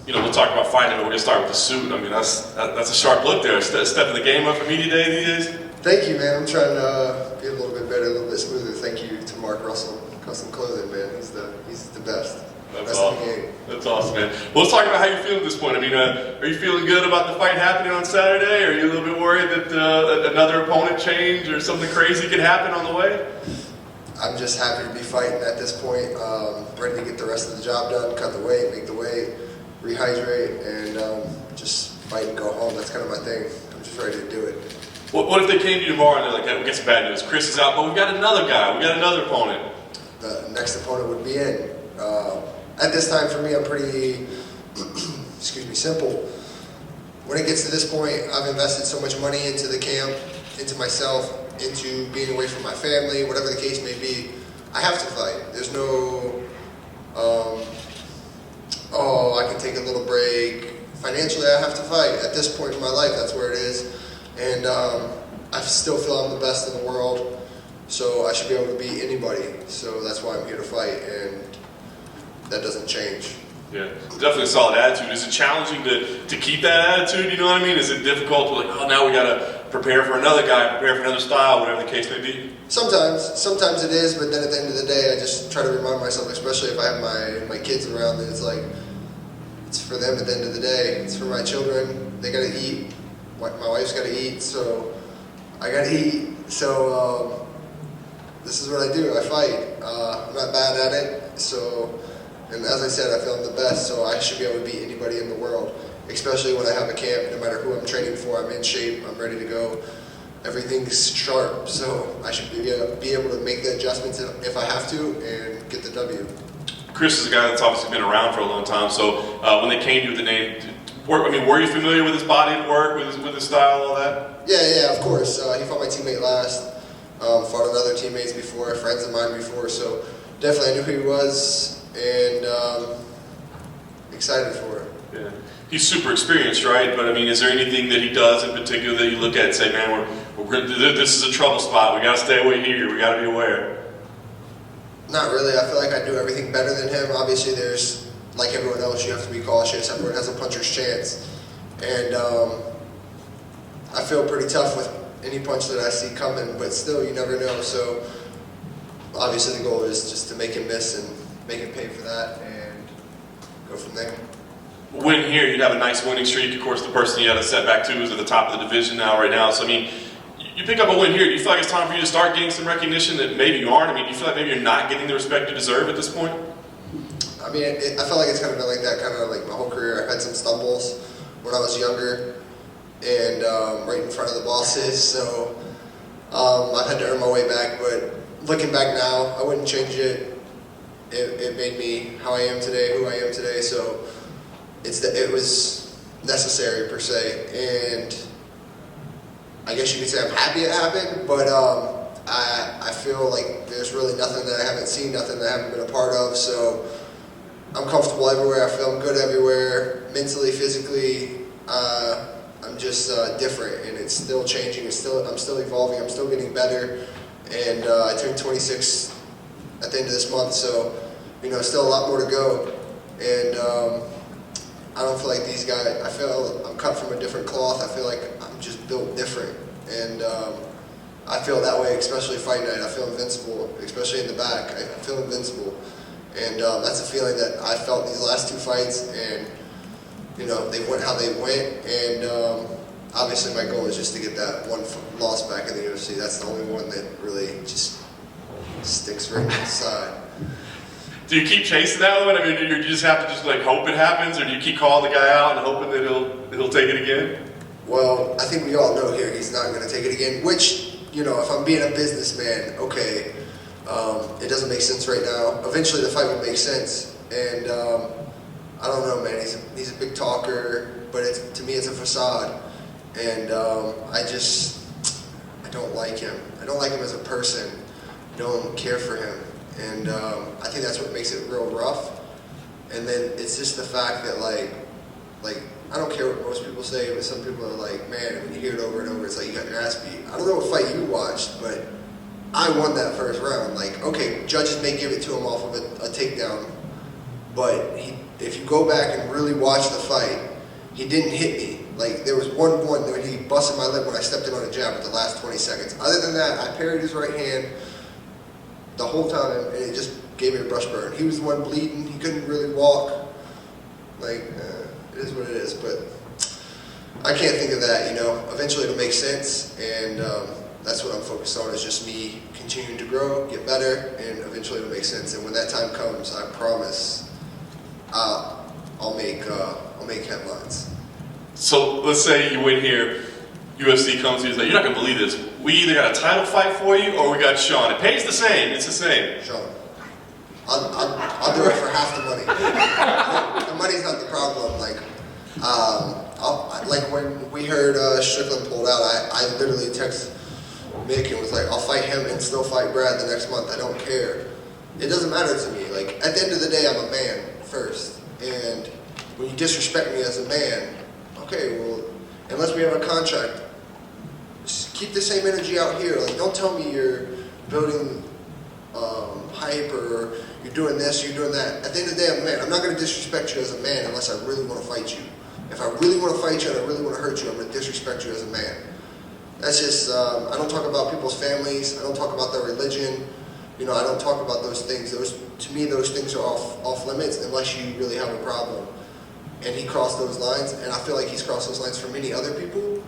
You know, we'll talk about fighting, but we're gonna start with the suit. I mean, that's a sharp look there. Stepping the game up for media day these days. Thank you, man. I'm trying to be a little bit better, a little bit smoother. Thank you to Mark Russell, Custom Clothing, man. He's the best. That's awesome. That's awesome, man. Well, let's talk about how you feel at this point. I mean, are you feeling good about the fight happening on Saturday? Are you a little bit worried that another opponent change or something crazy could happen on the way? I'm just happy to be fighting at this point. Ready to get the rest of the job done, cut the weight, make the weight, rehydrate, and just fight and go home. That's kind of my thing. I'm just ready to do it. What if they came to you tomorrow and they're like, hey, we get some bad news. Chris is out, but we've got another guy. We got another opponent. The next opponent would be in. At this time for me, I'm pretty, simple. When it gets to this point, I've invested so much money into the camp, into myself, into being away from my family, whatever the case may be. I have to fight. There's no, I can take a little break. Financially, I have to fight. At this point in my life, that's where it is. And I still feel I'm the best in the world, so I should be able to beat anybody. So that's why I'm here to fight, and that doesn't change. Yeah, definitely a solid attitude. Is it challenging to keep that attitude, you know what I mean? Is it difficult to like, oh, now we got to prepare for another guy, prepare for another style, whatever the case may be? Sometimes it is, but then at the end of the day, I just try to remind myself, especially if I have my kids around, that it's like, it's for them at the end of the day. It's for my children. They got to eat. My wife's got to eat, so I got to eat. So this is what I do. I fight. I'm not bad at it, so... And as I said, I feel I'm the best, so I should be able to beat anybody in the world, especially when I have a camp. No matter who I'm training for, I'm in shape, I'm ready to go. Everything's sharp, so I should be able to make the adjustments if I have to and get the W. Chris is a guy that's obviously been around for a long time, so when they came to you with the name, were you familiar with his body and work, with his style, all that? Yeah, of course. He fought my teammate last, fought other teammates before, friends of mine before, so definitely I knew who he was. And excited for it. Yeah, he's super experienced, right? But I mean, is there anything that he does in particular that you look at and say, man, this is a trouble spot. We got to stay away here. We got to be aware. Not really. I feel like I do everything better than him. Obviously, there's like everyone else, you have to be cautious. Everyone has a puncher's chance, and I feel pretty tough with any punch that I see coming. But still, you never know. So obviously, the goal is just to make him miss and make him pay for that and go from there. Win here, you'd have a nice winning streak. Of course, the person you had a setback to is at the top of the division right now. So, I mean, you pick up a win here. Do you feel like it's time for you to start getting some recognition that maybe you aren't? I mean, do you feel like maybe you're not getting the respect you deserve at this point? I mean, I feel like it's kind of been like that kind of like my whole career. I've had some stumbles when I was younger and right in front of the bosses. So I've had to earn my way back. But looking back now, I wouldn't change it. It made me how I am today, who I am today, so it was necessary per se, and I guess you could say I'm happy it happened, but I feel like there's really nothing that I haven't seen, nothing that I haven't been a part of, so I'm comfortable everywhere, I feel I'm good everywhere, mentally, physically, I'm just different, and it's still changing, I'm still evolving, I'm still getting better, and I turned 26 at the end of this month, so still a lot more to go, and I don't feel like these guys, I feel I'm cut from a different cloth, I feel like I'm just built different, and I feel that way, especially fight night. I feel invincible, especially in the back, I feel invincible, and that's a feeling that I felt these last two fights, and they went how they went, and obviously my goal is just to get that one loss back in the UFC. That's the only one that really just sticks right inside. Do you keep chasing that one? I mean, do you just have to like hope it happens, or do you keep calling the guy out and hoping that he'll take it again? Well, I think we all know here he's not going to take it again. Which, if I'm being a businessman, okay, it doesn't make sense right now. Eventually, the fight will make sense, and I don't know, man. He's a big talker, but to me, it's a facade, and I don't like him. I don't like him as a person. I don't care for him. And I think that's what makes it real rough. And then it's just the fact that like I don't care what most people say, but some people are like, man, when you hear it over and over, it's like you got your ass beat. I don't know what fight you watched, but I won that first round. Like, okay, judges may give it to him off of a takedown, But if you go back and really watch the fight, he didn't hit me. Like, there was one when he busted my lip when I stepped in on a jab at the last 20 seconds. Other than that, I parried his right hand the whole time, and it just gave me a brush burn. He was the one bleeding. He couldn't really walk. Like, it is what it is. But I can't think of that, you know. Eventually it'll make sense, and that's what I'm focused on, is just me continuing to grow, get better, and eventually it'll make sense. And when that time comes, I promise I'll make headlines. So let's say you win here, UFC comes to you and says, you're not going to believe this. We either got a title fight for you or we got Sean. It pays the same. It's the same. Sean, I'll do it for half the money. The money's not the problem. Like when we heard Strickland pulled out, I literally texted Mick and was like, I'll fight him and still fight Brad the next month. I don't care. It doesn't matter to me. Like, at the end of the day, I'm a man first. And when you disrespect me as a man, okay, well, unless we have a contract, just keep the same energy out here. Like, don't tell me you're building hype or you're doing this, you're doing that. At the end of the day, I'm a man. I'm not going to disrespect you as a man unless I really want to fight you. If I really want to fight you and I really want to hurt you, I'm going to disrespect you as a man. That's just, I don't talk about people's families. I don't talk about their religion. You know, I don't talk about those things. To me, those things are off limits unless you really have a problem. And he crossed those lines, and I feel like he's crossed those lines for many other people.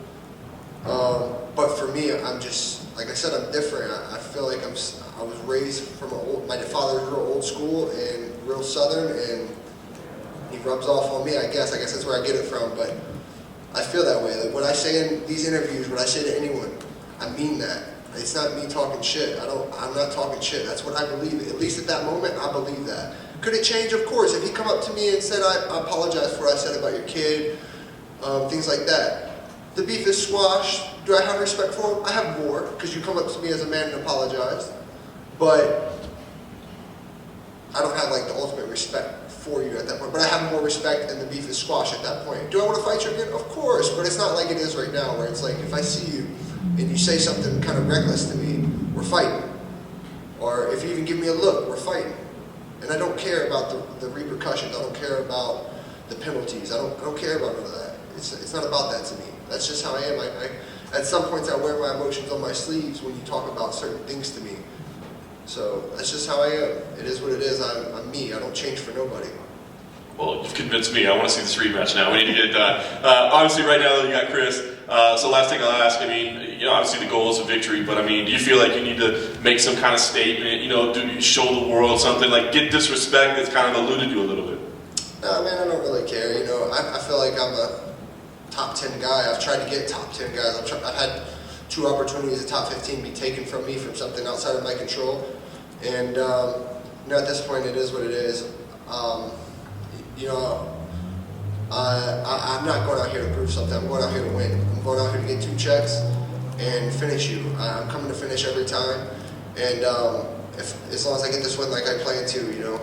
But for me, I'm just, like I said, I'm different. I feel like I was raised from my father was real old school and real Southern, and he rubs off on me, I guess. I guess that's where I get it from, but I feel that way. Like, what I say in these interviews, what I say to anyone, I mean that. It's not me talking shit. I'm not talking shit. That's what I believe. At least at that moment, I believe that. Could it change? Of course. If he come up to me and said, I apologize for what I said about your kid, things like that. The beef is squashed. Do I have respect for him? I have more, because you come up to me as a man and apologize. But I don't have like the ultimate respect for you at that point. But I have more respect, and the beef is squashed at that point. Do I want to fight you again? Of course. But it's not like it is right now, where it's like, if I see you and you say something kind of reckless to me, we're fighting. Or if you even give me a look, we're fighting. And I don't care about the repercussions. I don't care about the penalties. I don't care about none of that. It's not about that to me. That's just how I am. At some points, I wear my emotions on my sleeves when you talk about certain things to me. So that's just how I am. It is what it is. I'm me. I don't change for nobody. Well, you've convinced me. I want to see this rematch now. We need to get it done. Obviously, right now, though, you got Chris. So last thing I'll ask, I mean, you know, obviously the goal is a victory, but I mean, do you feel like you need to make some kind of statement, you know, show the world something, like get this respect that's kind of eluded you a little bit? No, man, I don't really care. You know, I feel like I'm a top 10 guy. I've tried to get top 10 guys. I've had 2 opportunities at top 15 be taken from me from something outside of my control. And, you know, at this point, it is what it is. You know, I'm not going out here to prove something. I'm going out here to win. I'm going out here to get 2 checks and finish you. I'm coming to finish every time. And as long as I get this win like I plan to, you know,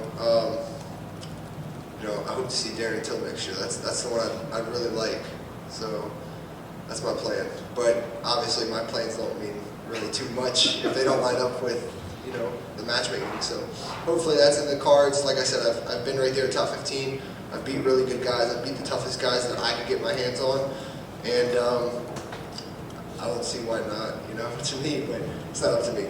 I hope to see Darren until next year. That's the one I'd really like. So that's my plan. But obviously my plans don't mean really too much if they don't line up with, you know, the matchmaking. So hopefully that's in the cards. Like I said, I've been right there at top 15. I've beat really good guys. I've beat the toughest guys that I could get my hands on. And I don't see why not, you know, to me, but it's not up to me.